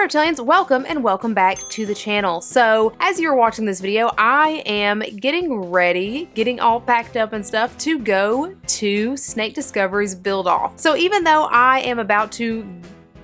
Reptilians, welcome and welcome back to the channel. So as you're watching this video, I am getting ready, getting all packed up and stuff to go to Snake Discovery's build off. So even though I am about to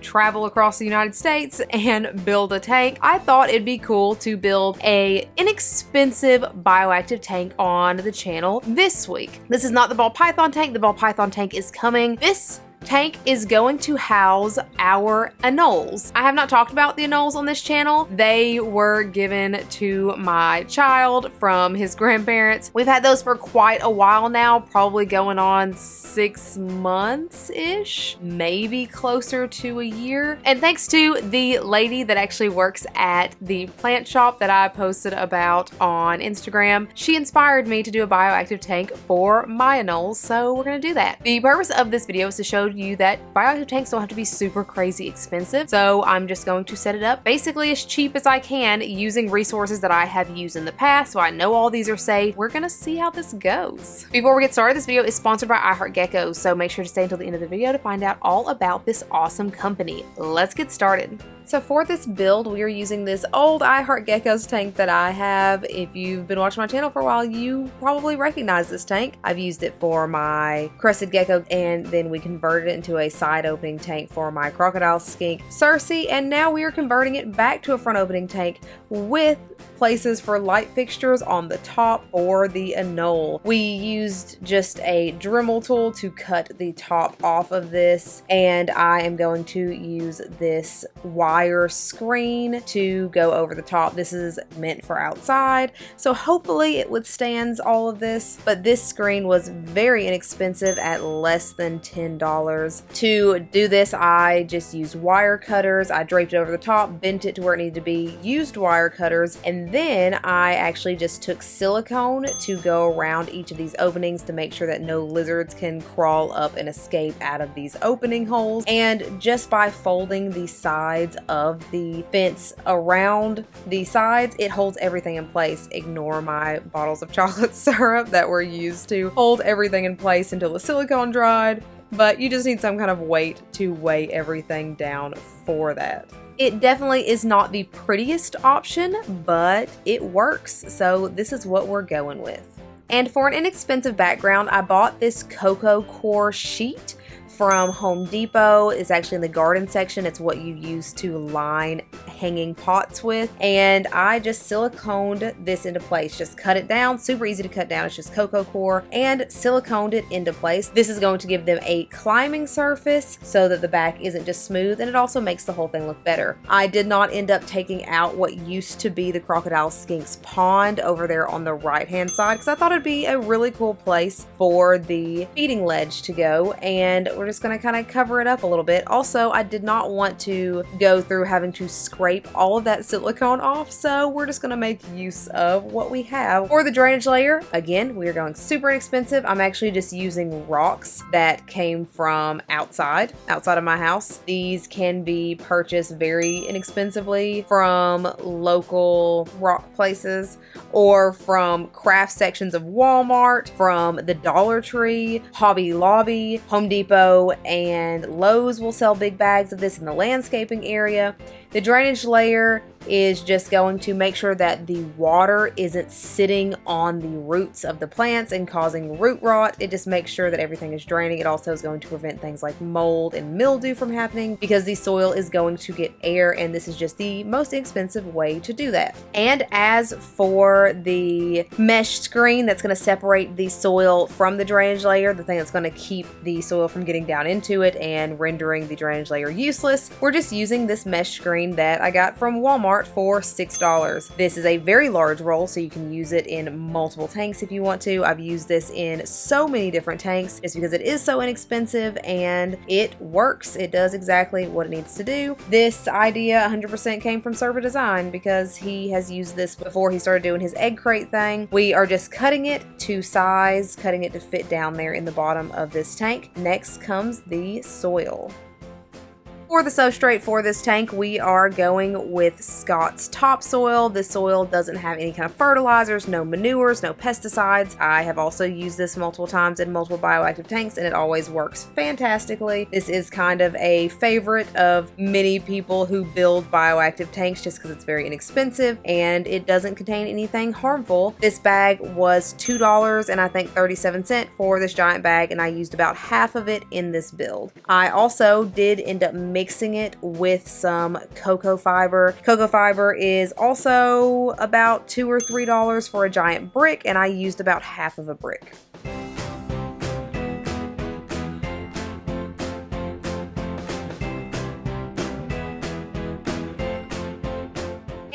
travel across the United States and build a tank, I thought it'd be cool to build a inexpensive bioactive tank on the channel this week. This is not the ball python tank. The ball python tank is coming. This tank is going to house our anoles. I have not talked about the anoles on this channel. They were given to my child from his grandparents. We've had those for quite a while now, probably going on 6 months-ish, maybe closer to a year. And thanks to the lady that actually works at the plant shop that I posted about on Instagram, she inspired me to do a bioactive tank for my anoles, so we're gonna do that. The purpose of this video is to show you that bioactive tanks don't have to be super crazy expensive, so I'm just going to set it up basically as cheap as I can using resources that I have used in the past, so I know all these are safe. We're gonna see how this goes. Before we get started, this video is sponsored by iHeartGeckos, so make sure to stay until the end of the video to find out all about this awesome company. Let's get started. So for this build, we are using this old iHeartGeckos tank that I have. If you've been watching my channel for a while, you probably recognize this tank. I've used it for my crested gecko, and then we converted it into a side opening tank for my crocodile skink Cersei, and now we are converting it back to a front opening tank with places for light fixtures on the top for the anole. We used just a Dremel tool to cut the top off of this, and I am going to use this wire screen to go over the top. This is meant for outside, so hopefully it withstands all of this, but this screen was very inexpensive at less than $10. To do this, I just used wire cutters. I draped it over the top, bent it to where it needed to be, used wire cutters, and then I actually just took silicone to go around each of these openings to make sure that no lizards can crawl up and escape out of these opening holes. And just by folding the sides of the fence around the sides, it holds everything in place. Ignore my bottles of chocolate syrup that were used to hold everything in place until the silicone dried, but you just need some kind of weight to weigh everything down for that. It definitely is not the prettiest option, but it works, so this is what we're going with. And for an inexpensive background, I bought this cocoa core sheet from Home Depot. It's actually in the garden section. It's what you use to line hanging pots with. And I just siliconed this into place. Just cut it down. Super easy to cut down. It's just cocoa core, and siliconed it into place. This is going to give them a climbing surface so that the back isn't just smooth, and it also makes the whole thing look better. I did not end up taking out what used to be the crocodile skink's pond over there on the right hand side, because I thought it'd be a really cool place for the feeding ledge to go, and we're just going to kind of cover it up a little bit. Also, I did not want to go through having to scrape all of that silicone off, so we're just going to make use of what we have. For the drainage layer, again, we are going super inexpensive. I'm actually just using rocks that came from outside of my house. These can be purchased very inexpensively from local rock places or from craft sections of Walmart, from the Dollar Tree, Hobby Lobby, Home Depot, and Lowe's will sell big bags of this in the landscaping area. The drainage layer is just going to make sure that the water isn't sitting on the roots of the plants and causing root rot. It just makes sure that everything is draining. It also is going to prevent things like mold and mildew from happening, because the soil is going to get air, and this is just the most expensive way to do that. And as for the mesh screen that's going to separate the soil from the drainage layer, the thing that's going to keep the soil from getting down into it and rendering the drainage layer useless, we're just using this mesh screen that I got from Walmart for $6. This is a very large roll, so you can use it in multiple tanks if you want to. I've used this in so many different tanks just because it is so inexpensive and it works. It does exactly what it needs to do. This idea 100% came from Serba Design because he has used this before he started doing his egg crate thing. We are just cutting it to size, cutting it to fit down there in the bottom of this tank. Next comes the soil. For the substrate for this tank, we are going with Scott's Topsoil. This soil doesn't have any kind of fertilizers, no manures, no pesticides. I have also used this multiple times in multiple bioactive tanks and it always works fantastically. This is kind of a favorite of many people who build bioactive tanks just because it's very inexpensive and it doesn't contain anything harmful. This bag was $2 and I think 37 cents for this giant bag, and I used about half of it in this build. I also did end up mixing it with some cocoa fiber. Cocoa fiber is also about $2 or $3 for a giant brick, and I used about half of a brick.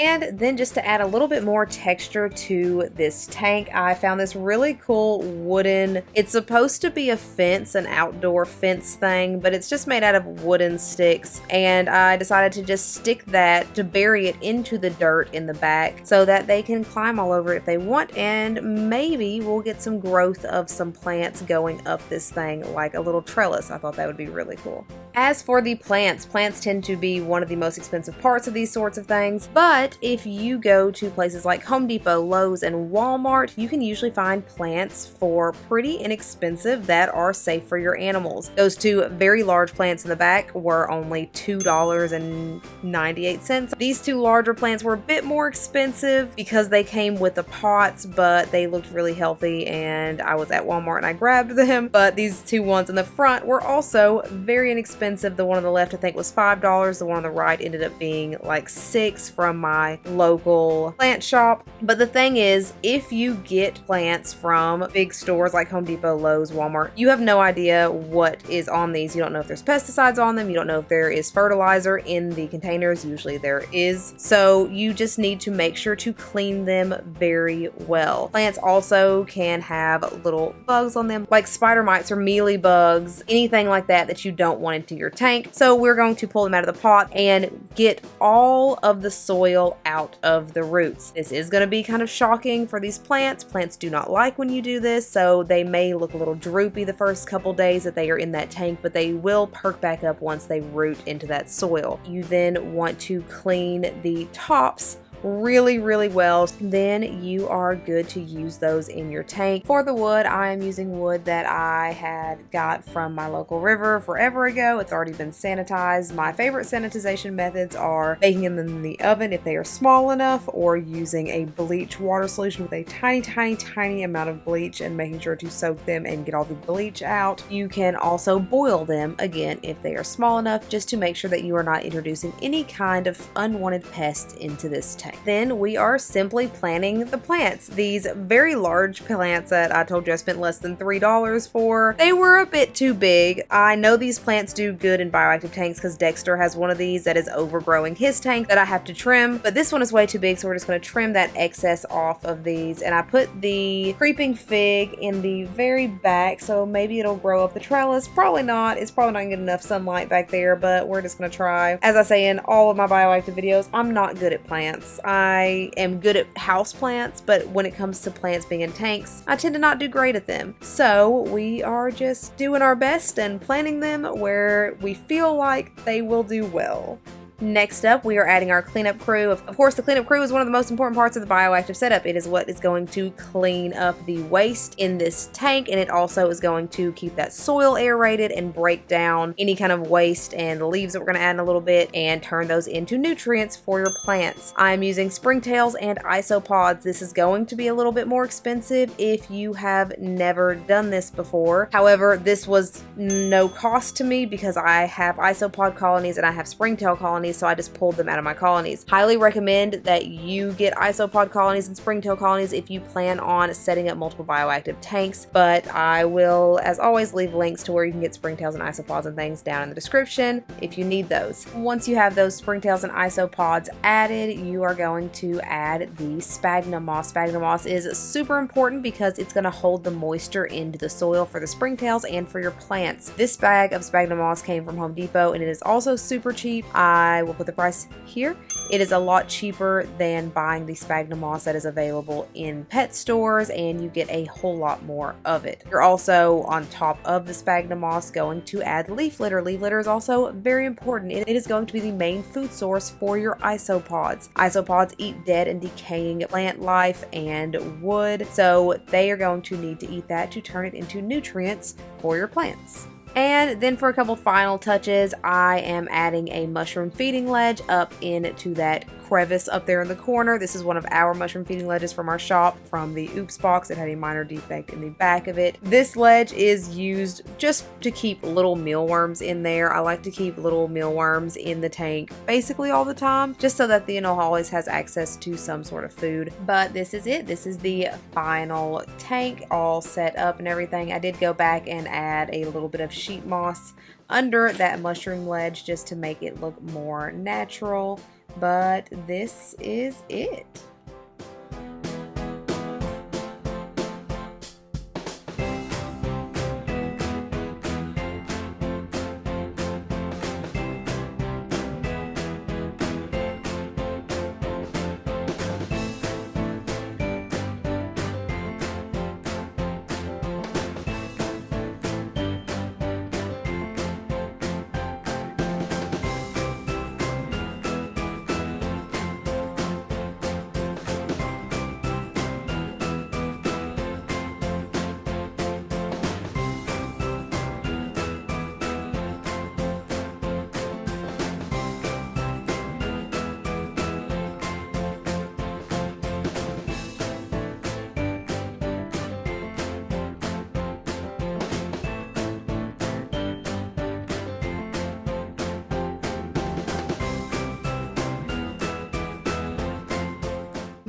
And then just to add a little bit more texture to this tank, I found this really cool wooden, it's supposed to be a fence, an outdoor fence thing, but it's just made out of wooden sticks. And I decided to just stick that to bury it into the dirt in the back so that they can climb all over it if they want, and maybe we'll get some growth of some plants going up this thing like a little trellis. I thought that would be really cool. As for the plants tend to be one of the most expensive parts of these sorts of things, but if you go to places like Home Depot, Lowe's, and Walmart, you can usually find plants for pretty inexpensive that are safe for your animals. Those two very large plants in the back were only $2.98. These two larger plants were a bit more expensive because they came with the pots, but they looked really healthy and I was at Walmart and I grabbed them. But these two ones in the front were also very inexpensive. The one on the left I think was $5. The one on the right ended up being like $6 from my local plant shop. But the thing is, if you get plants from big stores like Home Depot, Lowe's, Walmart, you have no idea what is on these. You don't know if there's pesticides on them. You don't know if there is fertilizer in the containers. Usually there is. So you just need to make sure to clean them very well. Plants also can have little bugs on them, like spider mites or mealy bugs, anything like that that you don't want into your tank. So we're going to pull them out of the pot and get all of the soil out of the roots. This is going to be kind of shocking for these plants. Plants do not like when you do this, so they may look a little droopy the first couple days that they are in that tank, but they will perk back up once they root into that soil. You then want to clean the tops really well, then you are good to use those in your tank. For the wood, I am using wood that I had got from my local river forever ago. It's already been sanitized. My favorite sanitization methods are baking them in the oven if they are small enough, or using a bleach water solution with a tiny amount of bleach and making sure to soak them and get all the bleach out. You can also boil them again if they are small enough, just to make sure that you are not introducing any kind of unwanted pests into this tank. Then we are simply planting the plants. These very large plants that I told you I spent less than $3 for, they were a bit too big. I know these plants do good in bioactive tanks because Dexter has one of these that is overgrowing his tank that I have to trim, but this one is way too big, so we're just going to trim that excess off of these. And I put the creeping fig in the very back, so maybe it'll grow up the trellis. Probably not. It's probably not going to get enough sunlight back there, but we're just going to try. As I say in all of my bioactive videos, I'm not good at plants. I am good at house plants, but when it comes to plants being in tanks, I tend to not do great at them. So we are just doing our best and planting them where we feel like they will do well. Next up, we are adding our cleanup crew. Of course, the cleanup crew is one of the most important parts of the bioactive setup. It is what is going to clean up the waste in this tank, and it also is going to keep that soil aerated and break down any kind of waste and leaves that we're going to add in a little bit and turn those into nutrients for your plants. I'm using springtails and isopods. This is going to be a little bit more expensive if you have never done this before. However, this was no cost to me because I have isopod colonies and I have springtail colonies, so I just pulled them out of my colonies. Highly recommend that you get isopod colonies and springtail colonies if you plan on setting up multiple bioactive tanks, but I will, as always, leave links to where you can get springtails and isopods and things down in the description if you need those. Once you have those springtails and isopods added, you are going to add the sphagnum moss. Sphagnum moss is super important because it's going to hold the moisture into the soil for the springtails and for your plants. This bag of sphagnum moss came from Home Depot and it is also super cheap. I will put the price here It is a lot cheaper than buying the sphagnum moss that is available in pet stores, and you get a whole lot more of it. You're also, on top of the sphagnum moss, going to add leaf litter. Leaf litter is also very important. It is going to be the main food source for your isopods. Isopods eat dead and decaying plant life and wood, so they are going to need to eat that to turn it into nutrients for your plants. And then for a couple final touches, I am adding a mushroom feeding ledge up into that crevice up there in the corner. This is one of our mushroom feeding ledges from our shop from the Oops box. It had a minor defect in the back of it. This ledge is used just to keep little mealworms in there. I like to keep little mealworms in the tank basically all the time, just so that the Anole always has access to some sort of food. But this is it. This is the final tank all set up and everything. I did go back and add a little bit of sheet moss under that mushroom ledge just to make it look more natural. But this is it.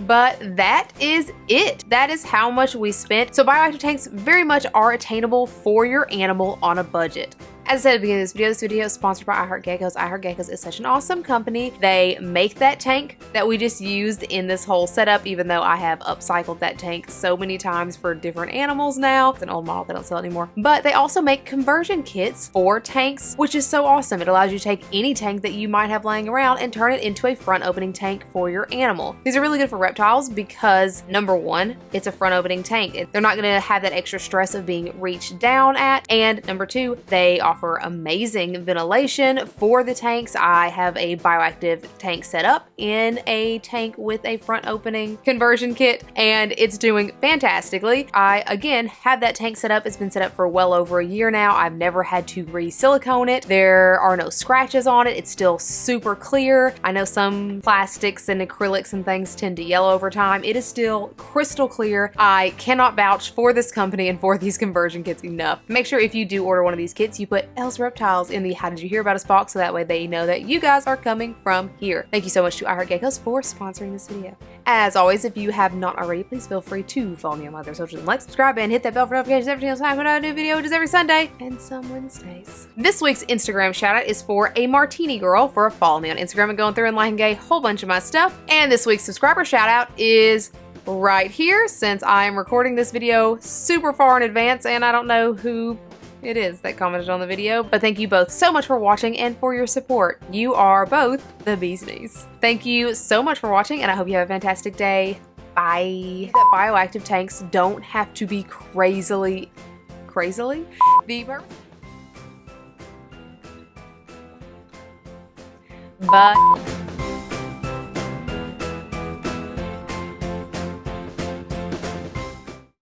But that is it. That is how much we spent. So bioactive tanks very much are attainable for your animal on a budget. As I said at the beginning of this video is sponsored by iHeartGeckos. iHeartGeckos is such an awesome company. They make that tank that we just used in this whole setup, even though I have upcycled that tank so many times for different animals now. It's an old model, they don't sell it anymore. But they also make conversion kits for tanks, which is so awesome. It allows you to take any tank that you might have laying around and turn it into a front opening tank for your animal. These are really good for reptiles because, number one, it's a front opening tank. They're not gonna have that extra stress of being reached down at. And number two, they offer amazing ventilation for the tanks. I have a bioactive tank set up in a tank with a front opening conversion kit, and it's doing fantastically. I, again, have that tank set up. It's been set up for well over a year now. I've never had to re-silicone it. There are no scratches on it. It's still super clear. I know some plastics and acrylics and things tend to yellow over time. It is still crystal clear. I cannot vouch for this company and for these conversion kits enough. Make sure if you do order one of these kits, you put Else Reptiles in the How Did You Hear About Us box, so that way they know that you guys are coming from here. Thank you so much to iHeartGeckos for sponsoring this video. As always, if you have not already, please feel free to follow me on my other socials and like, subscribe, and hit that bell for notifications every single time when I do a new video, which is every Sunday and some Wednesdays. This week's Instagram shoutout is for a martini girl for follow me on Instagram and going through and liking a whole bunch of my stuff. And this week's subscriber shoutout is right here, since I am recording this video super far in advance and I don't know who it is that commented on the video, but thank you both so much for watching and for your support. You are both the bee's knees. Thank you so much for watching, and I hope you have a fantastic day. Bye. That bioactive tanks don't have to be crazily but